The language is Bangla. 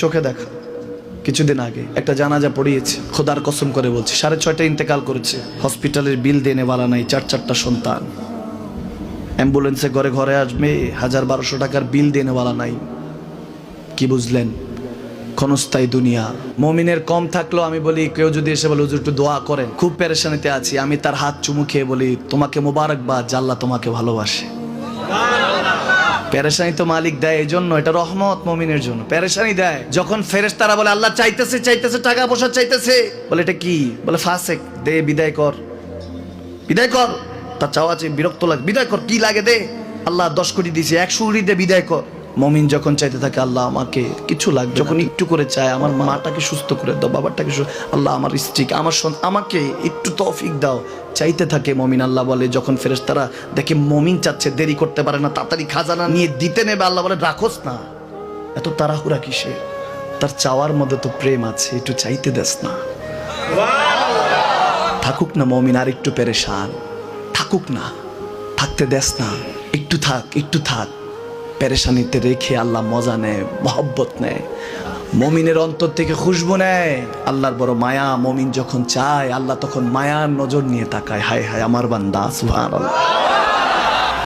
চোখে দেখা কিছুদিন আগে একটা জানাজা পড়িয়েছে, খোদার কসম করে বলছি 6:30 ইন্তেকাল করেছে। হসপিটালের বিল দেনেওয়ালা নাই, 4-4টা সন্তান। অ্যাম্বুলেন্সে ঘরে ঘরে আসবে, 1000-1200 টাকার বিল দেনেওয়ালা নাই। কি বুঝলেন? ক্ষণস্থায়ী দুনিয়া। মুমিনের কম থাকলেও আমি বলি, কেউ যদি এসে বলে হুজুর একটু দোয়া করেন, খুব পেরেশানিতে আছি, আমি তার হাত চুমু খেয়ে বলি তোমাকে মোবারকবাদ, আল্লাহ তোমাকে ভালোবাসে। পেরেশানি তো মালিক দেয়, এই জন্য এটা রহমত মুমিনের জন্য। পেরেশানি দেয় যখন ফেরেশতারা বলে আল্লাহ চাইতেছে চাইতেছে, টাকা পয়সা চাইতেছে, বলে এটা কি? বলে ফাসেক, দে বিদায় কর, বিদায় কর। তার চাওয়া আছে, বিরক্ত লাগে, বিদায় কর, কি লাগে দে। আল্লাহ 10 কোটি দিয়েছে, 100 কোটি দে, বিদায় কর। মুমিন যখন চাইতে থাকে আল্লাহ আমাকে কিছু লাগবে, যখন একটু করে চায় আমার মাটাকে সুস্থ করে দাও, বাবাটাকে আল্লাহ আমার স্ত্রীকে, আমার আমাকে একটু তৌফিক দাও, চাইতে থাকে মুমিন। আল্লাহ বলে যখন ফেরেশতারা দেখে মুমিন চাচ্ছে, দেরি করতে পারে না, তাড়াতাড়ি খাজানা নিয়ে দিতে নেবে, আল্লাহ বলে রাখোস না, এত তাড়াহুড়া কিসে? তার চাওয়ার মধ্যে তো প্রেম আছে, একটু চাইতে দেস না। থাকুক না মুমিন আর একটু পেরেশান, থাকুক না, থাকতে দেস না, একটু থাক, একটু থাক। পেরেশানিতে রেখে আল্লাহ মজা নেয়, মহব্বত নেয়, মুমিনের অন্তর থেকে খুশবু নেয়। আল্লাহর বড় মায়া, মুমিন যখন চায় আল্লাহ তখন মায়ার নজর নিয়ে তাকায়, হায় হায় আমার বান্দা, সুবহানাল্লাহ।